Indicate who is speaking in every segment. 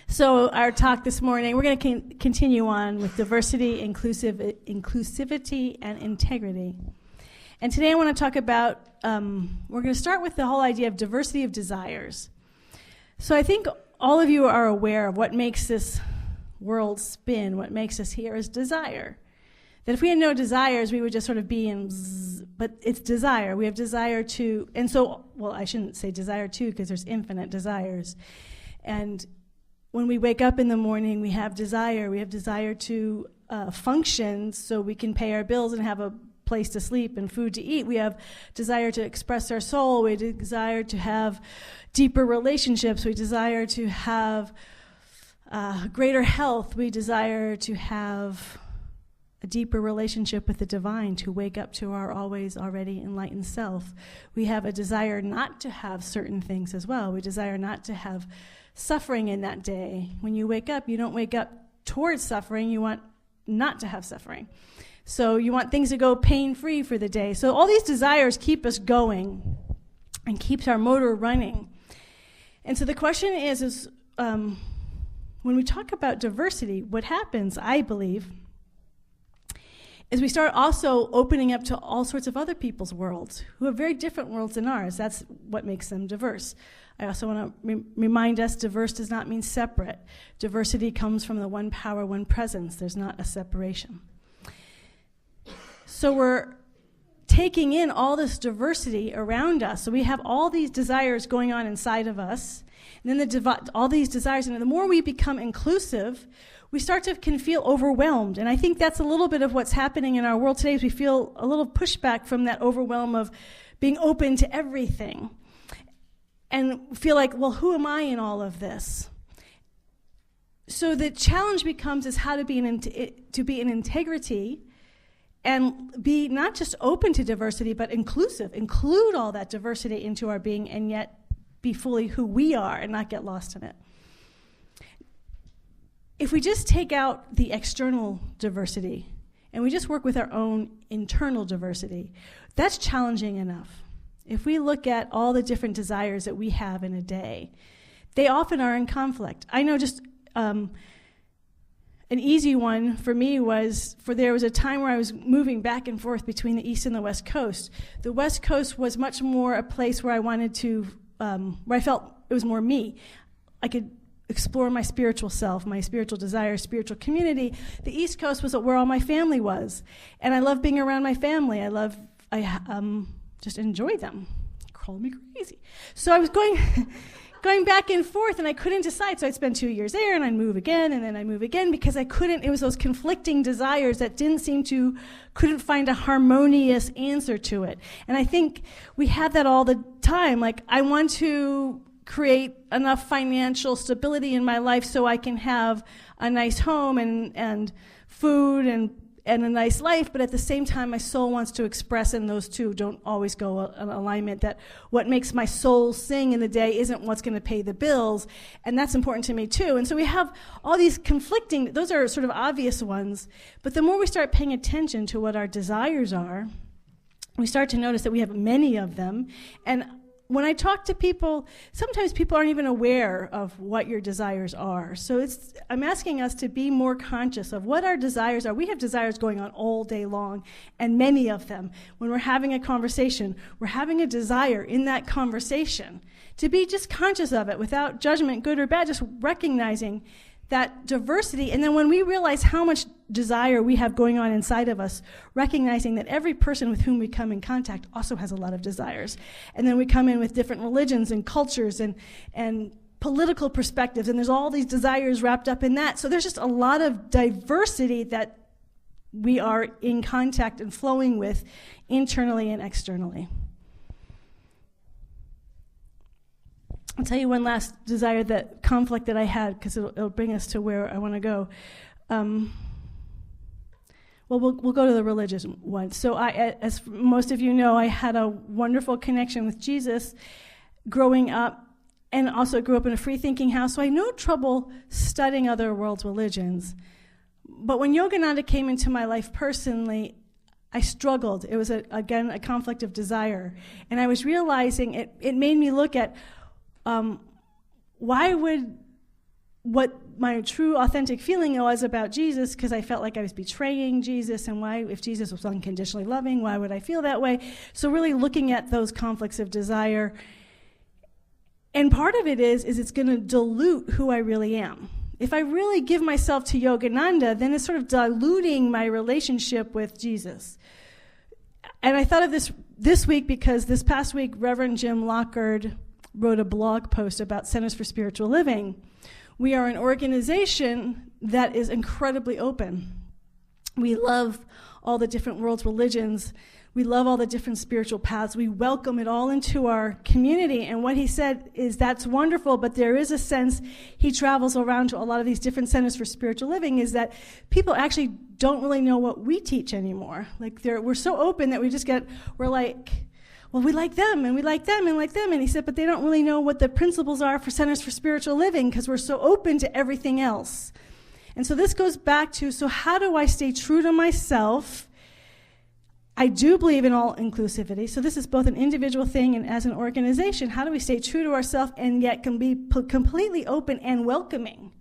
Speaker 1: So our talk this morning, we're going to continue on with diversity, inclusivity, and integrity. And today I want to talk about, we're going to start with the whole idea of diversity of desires. So I think all of you are aware of what makes this world spin, what makes us here is desire. That if we had no desires, we would just sort of be in but it's desire. We have desire to, and so, well, I shouldn't say desire to because there's infinite desires. And when we wake up in the morning, we have desire. We have desire to function so we can pay our bills and have a place to sleep and food to eat. We have desire to express our soul. We desire to have deeper relationships. We desire to have greater health. We desire to have a deeper relationship with the divine, to wake up to our always already enlightened self. We have a desire not to have certain things as well. We desire not to have suffering in that day. When you wake up, you don't wake up towards suffering. You want not to have suffering. So you want things to go pain-free for the day. So all these desires keep us going and keeps our motor running. And so the question is when we talk about diversity, what happens, I believe, is we start also opening up to all sorts of other people's worlds who have very different worlds than ours. That's what makes them diverse. I also want to remind us diverse does not mean separate. Diversity comes from the one power, one presence. There's not a separation. So we're taking in all this diversity around us. So we have all these desires going on inside of us. And then all these desires, and the more we become inclusive, we can feel overwhelmed. And I think that's a little bit of what's happening in our world today, is we feel a little pushback from that overwhelm of being open to everything. And feel like, well, who am I in all of this? So the challenge becomes is how to be in integrity and be not just open to diversity, but inclusive. Include all that diversity into our being and yet be fully who we are and not get lost in it. If we just take out the external diversity and we just work with our own internal diversity, that's challenging enough. If we look at all the different desires that we have in a day, they often are in conflict. I know just an easy one for me there was a time where I was moving back and forth between the East and the West Coast. The West Coast was much more a place where I wanted to, where I felt it was more me. I could explore my spiritual self, my spiritual desire, spiritual community. The East Coast was where all my family was. And I love being around my family. I just enjoy them. Call me crazy. So I was going back and forth, and I couldn't decide. So I'd spend 2 years there, and I'd move again, and then I'd move again, because I couldn't. It was those conflicting desires that couldn't find a harmonious answer to it. And I think we have that all the time. Like, I want to create enough financial stability in my life so I can have a nice home and food and a nice life, but at the same time my soul wants to express, and those two don't always go in alignment, that what makes my soul sing in the day isn't what's going to pay the bills, and that's important to me too. And so we have all these conflicting, those are sort of obvious ones, but the more we start paying attention to what our desires are, we start to notice that we have many of them. And when I talk to people, sometimes people aren't even aware of what your desires are. So I'm asking us to be more conscious of what our desires are. We have desires going on all day long, and many of them. When we're having a conversation, we're having a desire in that conversation to be just conscious of it without judgment, good or bad, just recognizing that diversity. And then when we realize how much desire we have going on inside of us, recognizing that every person with whom we come in contact also has a lot of desires. And then we come in with different religions and cultures and political perspectives, and there's all these desires wrapped up in that. So there's just a lot of diversity that we are in contact and flowing with internally and externally. I'll tell you one last conflict that I had, because it'll bring us to where I want to go. We'll go to the religious one. So as most of you know, I had a wonderful connection with Jesus growing up, and also grew up in a free-thinking house, so I had no trouble studying other world's religions. But when Yogananda came into my life personally, I struggled. It was, again, a conflict of desire. And I was realizing it made me look at why would what my true authentic feeling was about Jesus, because I felt like I was betraying Jesus, and why, if Jesus was unconditionally loving, why would I feel that way? So really looking at those conflicts of desire. And part of it is it's going to dilute who I really am. If I really give myself to Yogananda, then it's sort of diluting my relationship with Jesus. And I thought of this week because this past week, Reverend Jim Lockard wrote a blog post about Centers for Spiritual Living. We are an organization that is incredibly open. We love all the different world's religions. We love all the different spiritual paths. We welcome it all into our community. And what he said is that's wonderful, but there is a sense, he travels around to a lot of these different centers for spiritual living, is that people actually don't really know what we teach anymore. Like we're so open that we're like, well, we like them, and we like them, and like them. And he said, but they don't really know what the principles are for Centers for Spiritual Living, because we're so open to everything else. And so this goes back to, so how do I stay true to myself? I do believe in all inclusivity. So this is both an individual thing and as an organization. How do we stay true to ourselves and yet can be completely open and welcoming?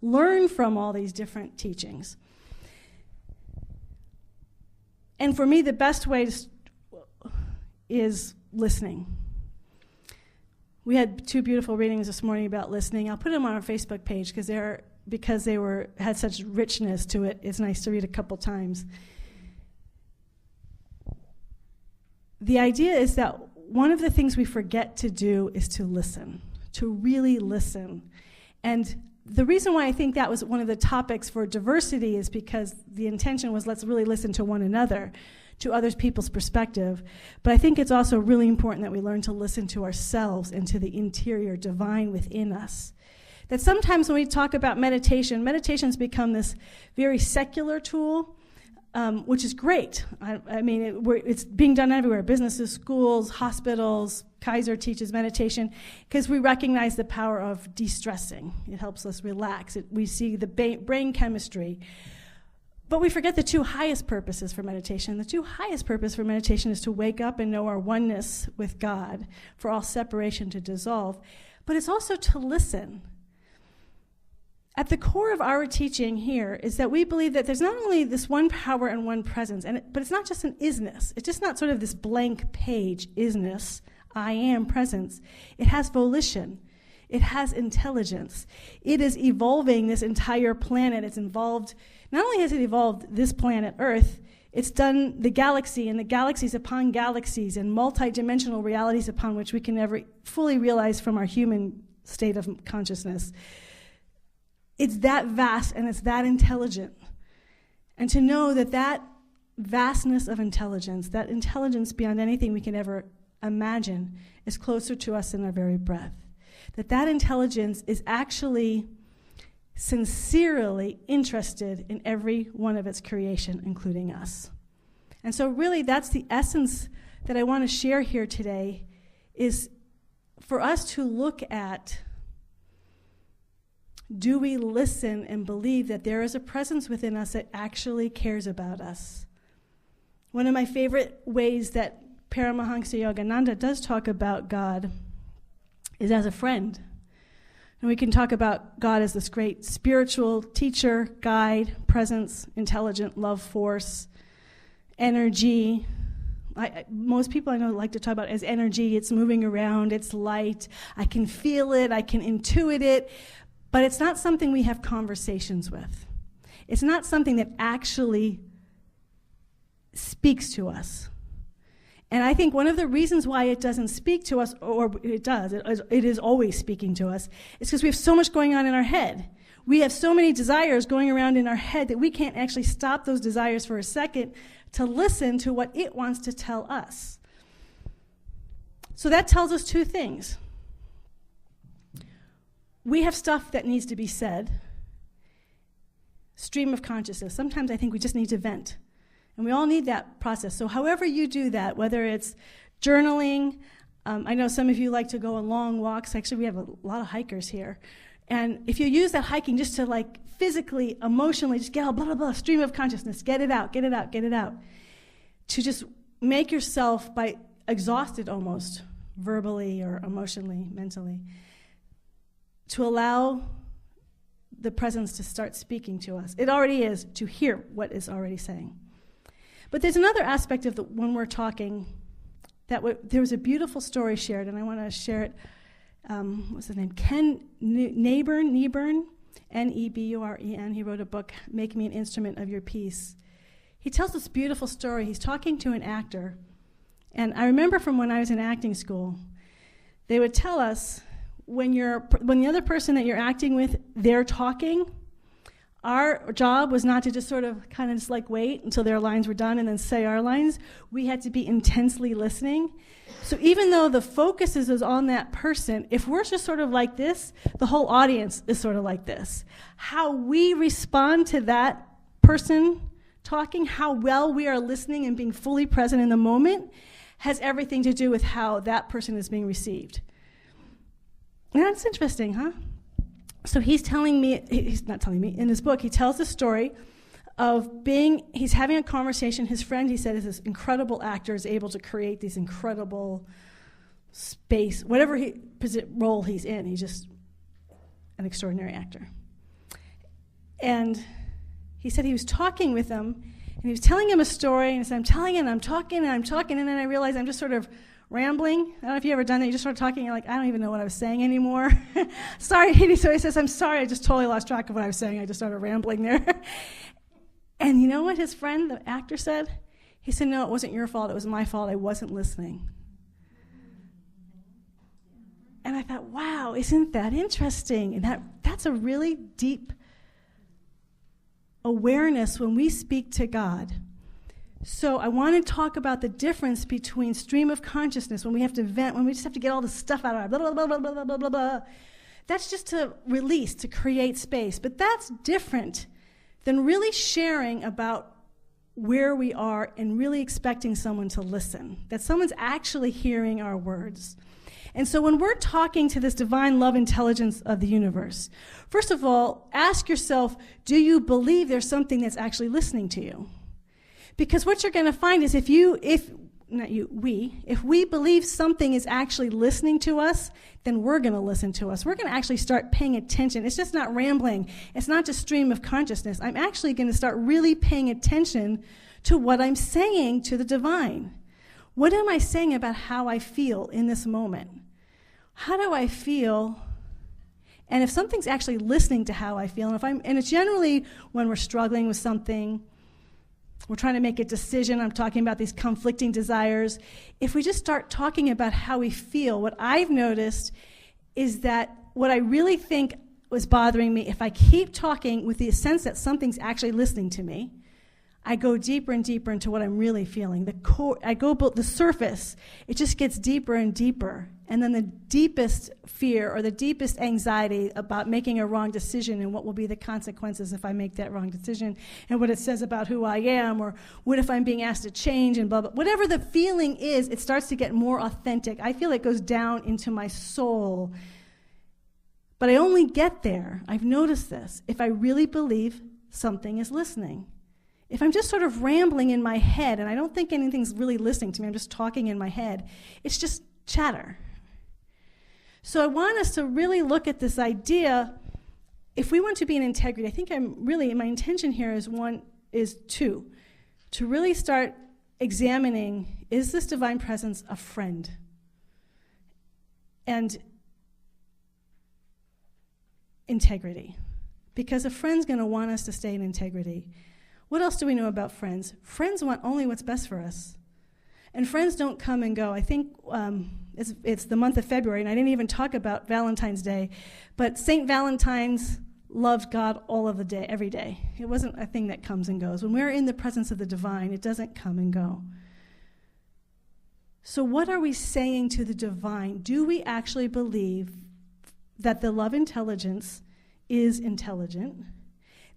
Speaker 1: Learn from all these different teachings. And for me, the best way is listening. We had 2 beautiful readings this morning about listening. I'll put them on our Facebook page because they had such richness to it. It's nice to read a couple times. The idea is that one of the things we forget to do is to listen, to really listen. And the reason why I think that was one of the topics for diversity is because the intention was, let's really listen to one another, to other people's perspective. But I think it's also really important that we learn to listen to ourselves and to the interior divine within us. That sometimes when we talk about meditation's become this very secular tool, which is great. I mean, it's being done everywhere. Businesses, schools, hospitals. Kaiser teaches meditation because we recognize the power of de-stressing. It helps us relax. We see the brain chemistry. But we forget the 2 highest purposes for meditation. The 2 highest purposes for meditation is to wake up and know our oneness with God, for all separation to dissolve. But it's also to listen. At the core of our teaching here is that we believe that there's not only this one power and one presence, but it's not just an isness. It's just not sort of this blank page, isness, I am presence. It has volition. It has intelligence. It is evolving this entire planet. It's involved, not only has it evolved this planet Earth, it's done the galaxy and the galaxies upon galaxies and multi-dimensional realities upon which we can never fully realize from our human state of consciousness. It's that vast and it's that intelligent. And to know that vastness of intelligence, that intelligence beyond anything we can ever imagine, is closer to us than our very breath. That intelligence is actually sincerely interested in every one of its creation, including us. And so really that's the essence that I want to share here today, is for us to look at, do we listen and believe that there is a presence within us that actually cares about us? One of my favorite ways that Paramahansa Yogananda does talk about God is as a friend. And we can talk about God as this great spiritual teacher, guide, presence, intelligent, love force, energy. Most people I know like to talk about it as energy. It's moving around, it's light. I can feel it, I can intuit it. But it's not something we have conversations with. It's not something that actually speaks to us. And I think one of the reasons why it doesn't speak to us, or it does, it is always speaking to us, is because we have so much going on in our head. We have so many desires going around in our head that we can't actually stop those desires for a second to listen to what it wants to tell us. So that tells us 2 things. We have stuff that needs to be said. Stream of consciousness. Sometimes I think we just need to vent. And we all need that process. So however you do that, whether it's journaling, I know some of you like to go on long walks. Actually, we have a lot of hikers here. And if you use that hiking just to like physically, emotionally, just get out, blah, blah, blah, stream of consciousness, get it out, get it out, get it out. To just make yourself exhausted almost, verbally or emotionally, mentally, to allow the presence to start speaking to us. It already is, to hear what is already saying. But there's another aspect of when we're talking there was a beautiful story shared, and I want to share it. What's his name? Ken Nieburn, N-E-B-U-R-E-N. He wrote a book, Make Me an Instrument of Your Peace. He tells this beautiful story. He's talking to an actor. And I remember from when I was in acting school, they would tell us when the other person that you're acting with, they're talking, our job was not to just sort of kind of just like wait until their lines were done and then say our lines. We had to be intensely listening. So even though the focus is on that person, if we're just sort of like this, the whole audience is sort of like this. How we respond to that person talking, how well we are listening and being fully present in the moment has everything to do with how that person is being received. And that's interesting, huh? So he's not telling me, in his book, he tells the story of he's having a conversation. His friend, he said, is this incredible actor, is able to create these incredible space, whatever role he's in. He's just an extraordinary actor. And he said he was talking with him, and he was telling him a story, and he said, I'm telling it, and I'm talking, and then I realized I'm just sort of rambling. I don't know if you've ever done that. You just start talking, you're like, I don't even know what I was saying anymore. Sorry. So he says, I'm sorry, I just totally lost track of what I was saying. I just started rambling there. And you know what his friend, the actor, said? He said, no, it wasn't your fault. It was my fault. I wasn't listening. And I thought, wow, isn't that interesting? And that's a really deep awareness when we speak to God. So I want to talk about the difference between stream of consciousness, when we have to vent, when we just have to get all the stuff out of our blah, blah, blah, blah, blah, blah, blah, blah. That's just to release, to create space. But that's different than really sharing about where we are and really expecting someone to listen, that someone's actually hearing our words. And so when we're talking to this divine love intelligence of the universe, first of all, ask yourself, do you believe there's something that's actually listening to you? Because what you're going to find is if we believe something is actually listening to us, then we're going to listen to us. We're going to actually start paying attention. It's just not rambling. It's not just stream of consciousness. I'm actually going to start really paying attention to what I'm saying to the divine. What am I saying about how I feel in this moment? How do I feel? And if something's actually listening to how I feel, and it's generally when we're struggling with something, we're trying to make a decision, I'm talking about these conflicting desires. If we just start talking about how we feel, what I've noticed is that what I really think was bothering me, if I keep talking with the sense that something's actually listening to me, I go deeper and deeper into what I'm really feeling. The surface, it just gets deeper and deeper. And then the deepest fear or the deepest anxiety about making a wrong decision and what will be the consequences if I make that wrong decision and what it says about who I am, or what if I'm being asked to change and blah, blah. Whatever the feeling is, it starts to get more authentic. I feel it goes down into my soul. But I only get there, I've noticed this, if I really believe something is listening. If I'm just sort of rambling in my head and I don't think anything's really listening to me, I'm just talking in my head, it's just chatter. So I want us to really look at this idea, if we want to be in integrity, I think my intention here is to really start examining, is this divine presence a friend? And integrity. Because a friend's going to want us to stay in integrity. What else do we know about friends? Friends want only what's best for us. And friends don't come and go. I think it's the month of February, and I didn't even talk about Valentine's Day, but St. Valentine's loved God all of the day, every day. It wasn't a thing that comes and goes. When we're in the presence of the divine, it doesn't come and go. So what are we saying to the divine? Do we actually believe that the love intelligence is intelligent?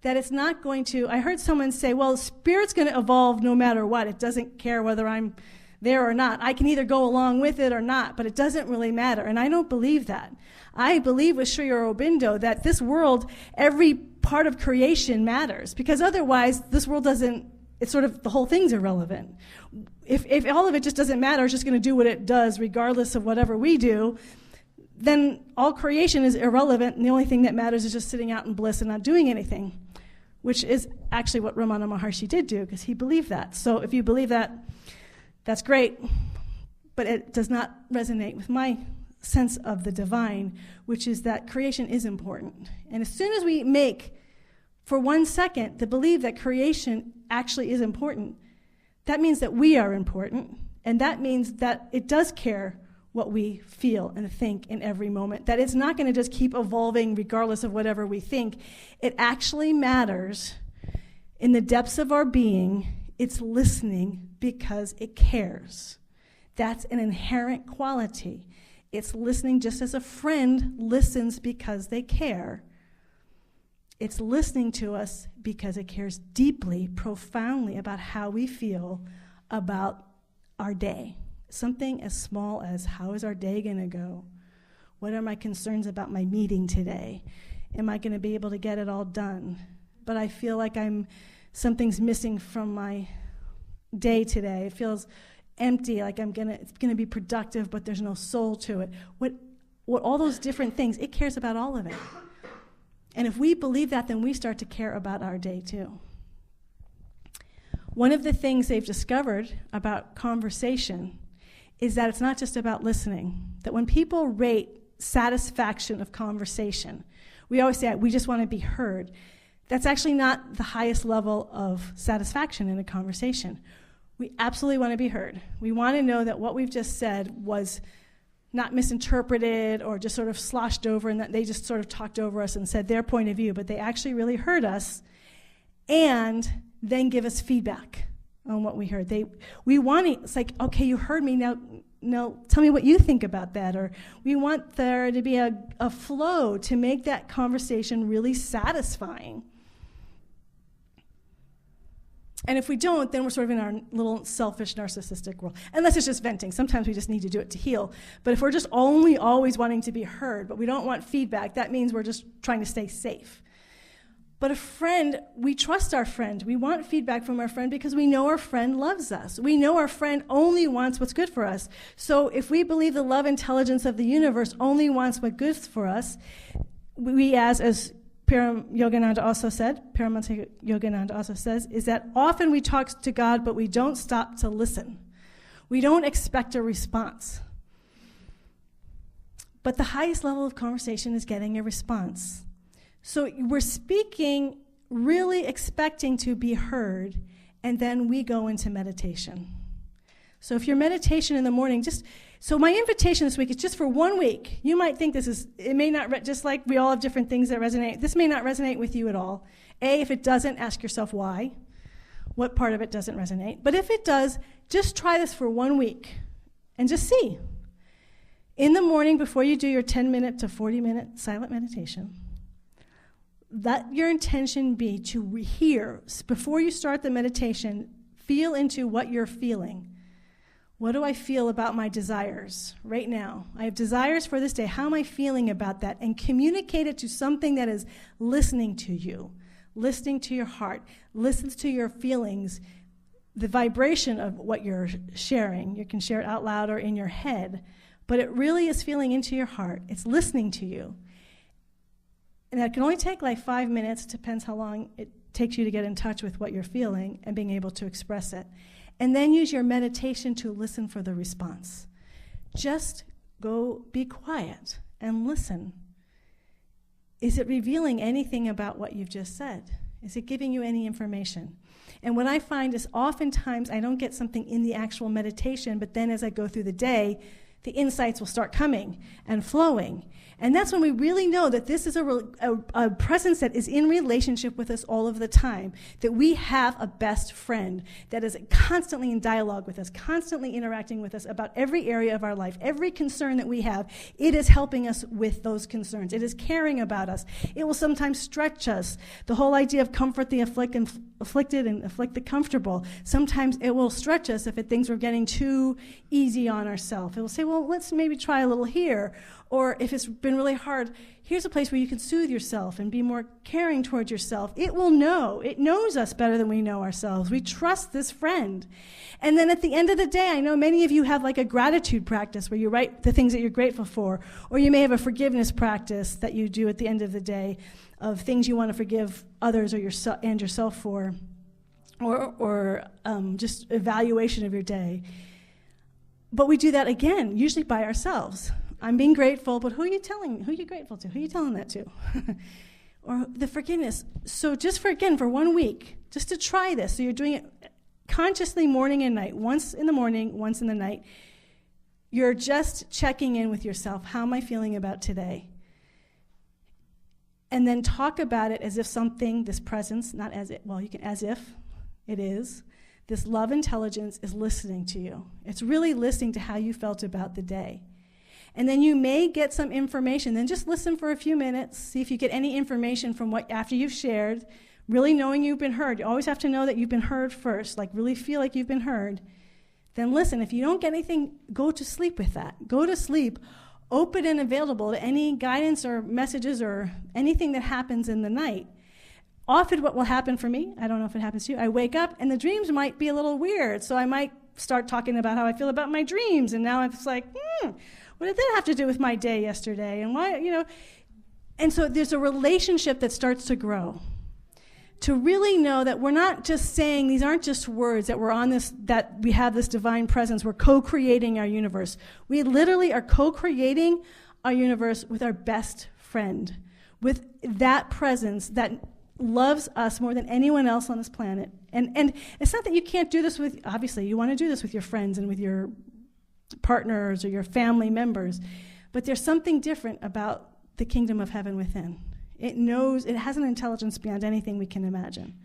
Speaker 1: That it's not going to, I heard someone say, well, spirit's going to evolve no matter what. It doesn't care whether I'm there or not. I can either go along with it or not, but it doesn't really matter. And I don't believe that. I believe with Sri Aurobindo that this world, every part of creation matters, because otherwise this world doesn't, it's sort of, the whole thing's irrelevant. If all of it just doesn't matter, it's just going to do what it does regardless of whatever we do, then all creation is irrelevant, and the only thing that matters is just sitting out in bliss and not doing anything, which is actually what Ramana Maharshi did do, because he believed that. So if you believe that, that's great, but it does not resonate with my sense of the divine, which is that creation is important. And as soon as we make, for 1 second, the belief that creation actually is important, that means that we are important, and that means that it does care what we feel and think in every moment, that it's not going to just keep evolving regardless of whatever we think. It actually matters in the depths of our being. It's listening because it cares. That's an inherent quality. It's listening just as a friend listens because they care. It's listening to us because it cares deeply, profoundly about how we feel about our day. Something as small as, how is our day going to go? What are my concerns about my meeting today? Am I going to be able to get it all done? But I feel like something's missing from my day today. It feels empty, like it's going to be productive, but there's no soul to it. What all those different things, it cares about all of it. And if we believe that, then we start to care about our day too. One of the things they've discovered about conversation is that it's not just about listening. That when people rate satisfaction of conversation, we always say, we just want to be heard. That's actually not the highest level of satisfaction in a conversation. We absolutely want to be heard. We want to know that what we've just said was not misinterpreted or just sort of sloshed over, and that they just sort of talked over us and said their point of view, but they actually really heard us, and then give us feedback on what we heard. We want it. It's like, okay, you heard me, now tell me what you think about that. Or we want there to be a flow to make that conversation really satisfying. And if we don't, then we're sort of in our little selfish, narcissistic world. Unless it's just venting. Sometimes we just need to do it to heal. But if we're just only always wanting to be heard, but we don't want feedback, that means we're just trying to stay safe. But a friend, we trust our friend. We want feedback from our friend because we know our friend loves us. We know our friend only wants what's good for us. So if we believe the love intelligence of the universe only wants what's good for us, we as Paramanta Yogananda also says, is that often we talk to God, but we don't stop to listen. We don't expect a response. But the highest level of conversation is getting a response. So we're speaking, really expecting to be heard, and then we go into meditation. So if your meditation in the morning, so my invitation this week is just for 1 week. You might think it may not, just like we all have different things that resonate, this may not resonate with you at all. If it doesn't, ask yourself why. What part of it doesn't resonate? But if it does, just try this for 1 week and just see. In the morning, before you do your 10-minute to 40-minute silent meditation, let your intention be to hear, before you start the meditation, feel into what you're feeling. What do I feel about my desires right now? I have desires for this day. How am I feeling about that? And communicate it to something that is listening to you, listening to your heart, listens to your feelings, the vibration of what you're sharing. You can share it out loud or in your head, but it really is feeling into your heart. It's listening to you. And that can only take like 5 minutes, depends how long it takes you to get in touch with what you're feeling and being able to express it. And then use your meditation to listen for the response. Just go be quiet and listen. Is it revealing anything about what you've just said? Is it giving you any information? And what I find is oftentimes I don't get something in the actual meditation, but then as I go through the day, the insights will start coming and flowing. And that's when we really know that this is a presence that is in relationship with us all of the time, that we have a best friend that is constantly in dialogue with us, constantly interacting with us about every area of our life, every concern that we have. It is helping us with those concerns. It is caring about us. It will sometimes stretch us. The whole idea of comfort the afflicted and afflict the comfortable. Sometimes it will stretch us if things were getting too easy on ourselves. It will say, well, well, let's maybe try a little here. Or if it's been really hard, here's a place where you can soothe yourself and be more caring towards yourself. It will know. It knows us better than we know ourselves. We trust this friend. And then at the end of the day, I know many of you have like a gratitude practice where you write the things that you're grateful for. Or you may have a forgiveness practice that you do at the end of the day of things you want to forgive others or yourself for. Or just evaluation of your day. But we do that again, usually by ourselves. I'm being grateful, but who are you grateful to? Who are you telling that to? Or the forgiveness. So just for 1 week, just to try this. So you're doing it consciously morning and night, once in the morning, once in the night. You're just checking in with yourself. How am I feeling about today? And then talk about it as if something, this presence, not as it, well, you can as if it is, this love intelligence is listening to you. It's really listening to how you felt about the day. And then you may get some information. Then just listen for a few minutes, see if you get any information from what after you've shared, really knowing you've been heard. You always have to know that you've been heard first, like really feel like you've been heard. Then listen. If you don't get anything, go to sleep with that. Go to sleep, open and available to any guidance or messages or anything that happens in the night. Often what will happen for me, I don't know if it happens to you, I wake up and the dreams might be a little weird. So I might start talking about how I feel about my dreams. And now it's like, what did that have to do with my day yesterday? And why, And so there's a relationship that starts to grow. To really know that we're not just saying, these aren't just words, that we're on this, that we have this divine presence, we're co-creating our universe. We literally are co-creating our universe with our best friend, with that presence that loves us more than anyone else on this planet. And it's not that you can't do this with, obviously, you want to do this with your friends and with your partners or your family members, but there's something different about the kingdom of heaven within. It knows, it has an intelligence beyond anything we can imagine.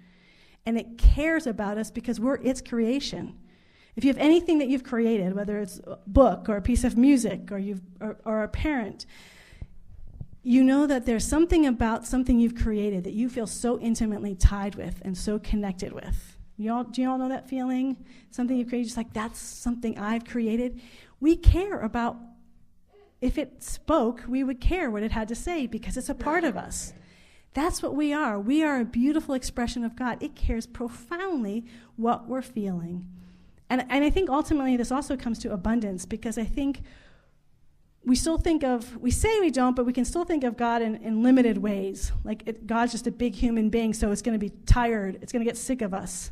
Speaker 1: And it cares about us because we're its creation. If you have anything that you've created, whether it's a book or a piece of music or a parent, you know that there's something about something you've created that you feel so intimately tied with and so connected with. Do you all know that feeling? Something you've created, just like, that's something I've created. We care about, if it spoke, we would care what it had to say because it's a part of us. That's what we are. We are a beautiful expression of God. It cares profoundly what we're feeling. And I think ultimately this also comes to abundance because I think we still think of, we say we don't, but we can still think of God in limited ways. Like God's just a big human being, so it's going to be tired. It's going to get sick of us.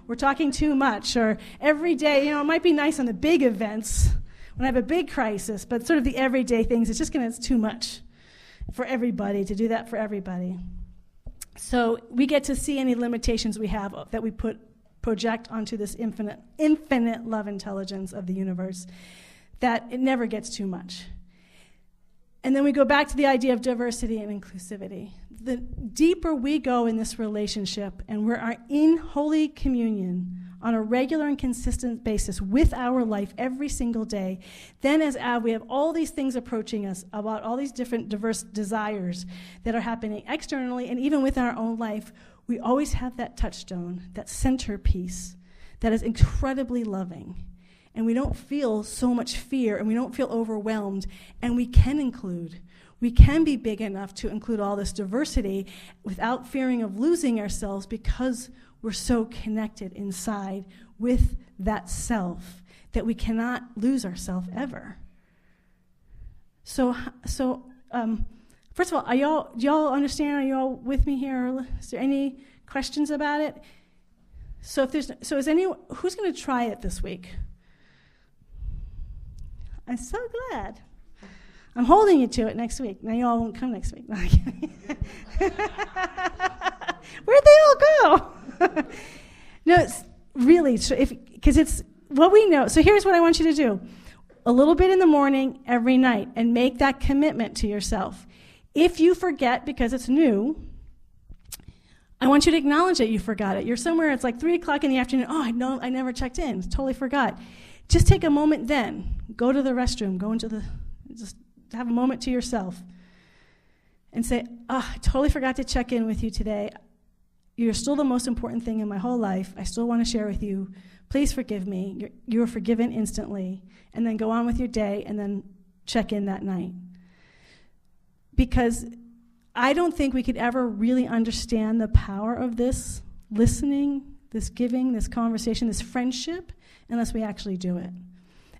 Speaker 1: We're talking too much. Or every day, it might be nice on the big events when I have a big crisis, but sort of the everyday things, it's too much for everybody, to do that for everybody. So we get to see any limitations we have that we project onto this infinite love intelligence of the universe, that it never gets too much. And then we go back to the idea of diversity and inclusivity. The deeper we go in this relationship and we are in holy communion on a regular and consistent basis with our life every single day, then as we have all these things approaching us about all these different diverse desires that are happening externally and even with our own life, we always have that touchstone, that centerpiece that is incredibly loving. And we don't feel so much fear, and we don't feel overwhelmed, and we can include. We can be big enough to include all this diversity without fearing of losing ourselves because we're so connected inside with that self that we cannot lose ourselves ever. So first of all, do y'all understand? Are y'all with me here? Is there any questions about it? Is anyone who's going to try it this week? I'm so glad. I'm holding you to it next week. Now you all won't come next week. No, I'm kidding. Where'd they all go? No, it's really, because it's what we know. So here's what I want you to do. A little bit in the morning, every night, and make that commitment to yourself. If you forget because it's new, I want you to acknowledge that you forgot it. You're somewhere, it's like 3 o'clock in the afternoon. Oh, I never checked in. Totally forgot. Just take a moment then. Go to the restroom. Just have a moment to yourself. And say, I totally forgot to check in with you today. You're still the most important thing in my whole life. I still want to share with you. Please forgive me. You're forgiven instantly. And then go on with your day and then check in that night. Because I don't think we could ever really understand the power of this listening, this giving, this conversation, this friendship, unless we actually do it.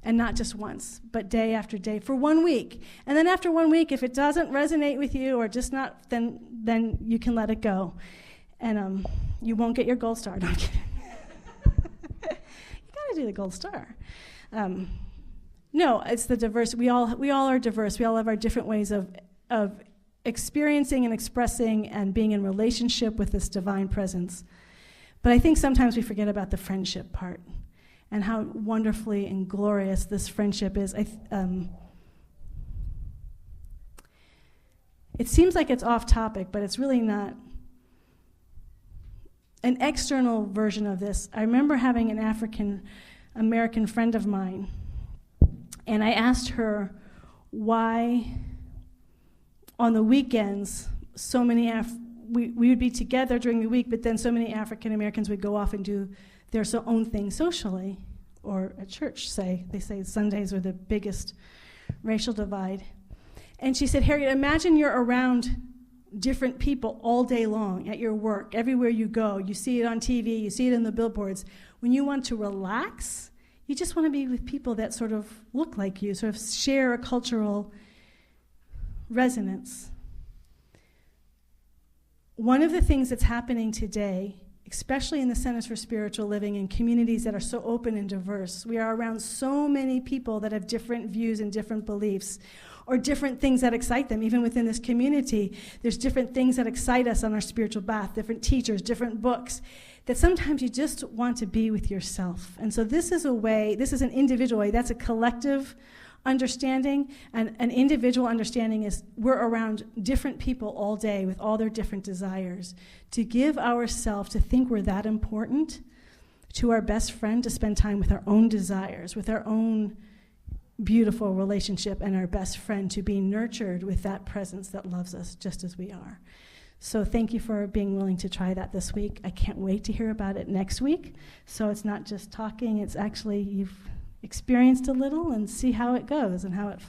Speaker 1: And not just once, but day after day for 1 week. And then after 1 week, if it doesn't resonate with you or just not, then you can let it go. And you won't get your gold star. No, I'm kidding. You gotta do the gold star. No, it's the diverse. We all are diverse. We all have our different ways of experiencing and expressing and being in relationship with this divine presence. But I think sometimes we forget about the friendship part and how wonderfully and glorious this friendship is. It seems like it's off topic, but it's really not. An external version of this, I remember having an African-American friend of mine, and I asked her why on the weekends so many we would be together during the week, but then so many African-Americans would go off and do their own thing socially, or at church, say. They say Sundays are the biggest racial divide. And she said, Harriet, imagine you're around different people all day long at your work, everywhere you go. You see it on TV, you see it in the billboards. When you want to relax, you just want to be with people that sort of look like you, sort of share a cultural resonance. One of the things that's happening today, especially in the Centers for Spiritual Living and communities that are so open and diverse, we are around so many people that have different views and different beliefs, or different things that excite them. Even within this community, there's different things that excite us on our spiritual path, different teachers, different books, that sometimes you just want to be with yourself. And so this is an individual way, that's a collective understanding, and an individual understanding is we're around different people all day with all their different desires. To give ourselves, to think we're that important to our best friend, to spend time with our own desires, with our own beautiful relationship, and our best friend, to be nurtured with that presence that loves us just as we are. So thank you for being willing to try that this week. I can't wait to hear about it next week. So it's not just talking, it's actually you've experienced a little, and see how it goes and how it flows.